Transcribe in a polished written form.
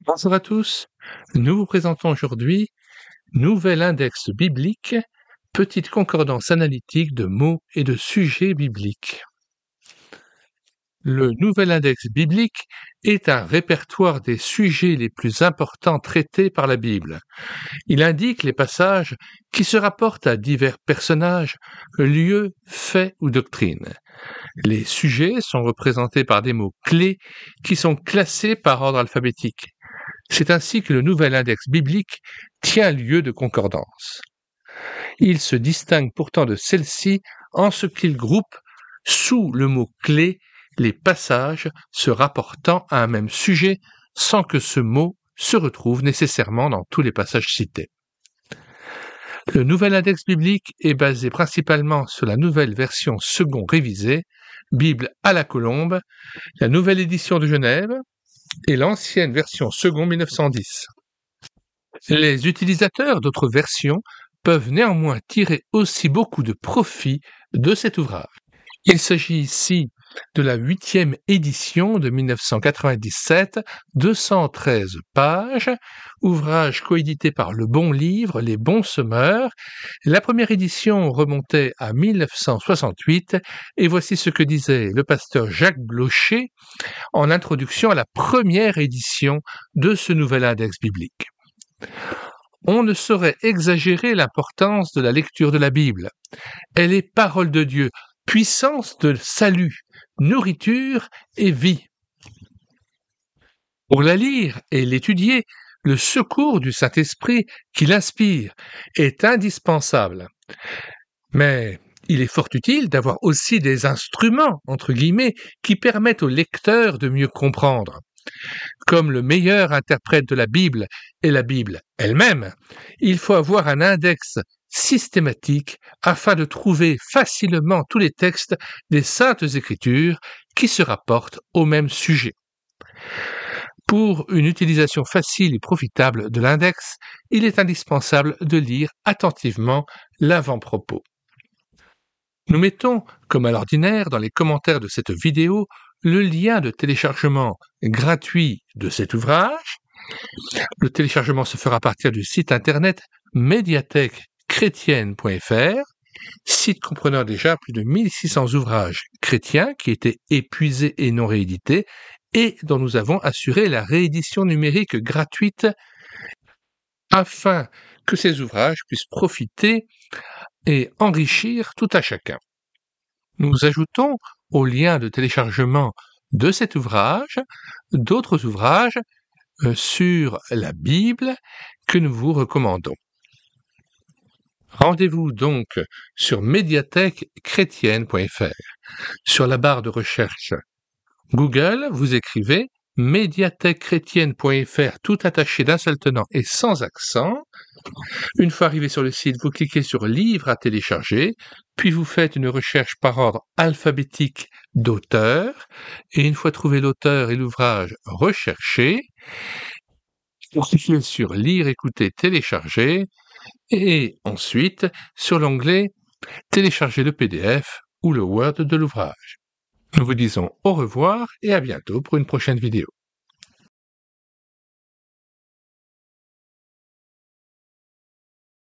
Bonjour à tous, nous vous présentons aujourd'hui Nouvel index biblique, petite concordance analytique de mots et de sujets bibliques. Le Nouvel index biblique est un répertoire des sujets les plus importants traités par la Bible. Il indique les passages qui se rapportent à divers personnages, lieux, faits ou doctrines. Les sujets sont représentés par des mots clés qui sont classés par ordre alphabétique. C'est ainsi que le Nouvel index biblique tient lieu de concordance. Il se distingue pourtant de celle-ci en ce qu'il groupe sous le mot clé les passages se rapportant à un même sujet sans que ce mot se retrouve nécessairement dans tous les passages cités. Le Nouvel index biblique est basé principalement sur la nouvelle version second révisée, Bible à la Colombe, la nouvelle édition de Genève, et l'ancienne version second 1910. Les utilisateurs d'autres versions peuvent néanmoins tirer aussi beaucoup de profit de cet ouvrage. Il s'agit ici de la 8e édition de 1997, 213 pages, ouvrage coédité par Le Bon Livre, Les Bons Semeurs. La première édition remontait à 1968 et voici ce que disait le pasteur Jacques Blocher en introduction à la première édition de ce nouvel index biblique. On ne saurait exagérer l'importance de la lecture de la Bible. Elle est parole de Dieu, puissance de salut, nourriture et vie. Pour la lire et l'étudier, le secours du Saint-Esprit qui l'inspire est indispensable. Mais il est fort utile d'avoir aussi des instruments, entre guillemets, qui permettent au lecteur de mieux comprendre. Comme le meilleur interprète de la Bible est la Bible elle-même, il faut avoir un index systématique afin de trouver facilement tous les textes des Saintes Écritures qui se rapportent au même sujet. Pour une utilisation facile et profitable de l'index, il est indispensable de lire attentivement l'avant-propos. Nous mettons, comme à l'ordinaire, dans les commentaires de cette vidéo, le lien de téléchargement gratuit de cet ouvrage. Le téléchargement se fera à partir du site internet médiathèquechrétienne.fr, site comprenant déjà plus de 1600 ouvrages chrétiens qui étaient épuisés et non réédités et dont nous avons assuré la réédition numérique gratuite afin que ces ouvrages puissent profiter et enrichir tout à chacun. Nous ajoutons au lien de téléchargement de cet ouvrage d'autres ouvrages sur la Bible que nous vous recommandons. Rendez-vous donc sur médiathèquechrétienne.fr. Sur la barre de recherche Google, vous écrivez médiathèquechrétienne.fr tout attaché d'un seul tenant et sans accent. Une fois arrivé sur le site, vous cliquez sur Livres à télécharger, puis vous faites une recherche par ordre alphabétique d'auteur, et une fois trouvé l'auteur et l'ouvrage recherché, vous cliquez sur Lire, écouter, télécharger, et ensuite sur l'onglet Télécharger le PDF ou le Word de l'ouvrage. Nous vous disons au revoir et à bientôt pour une prochaine vidéo.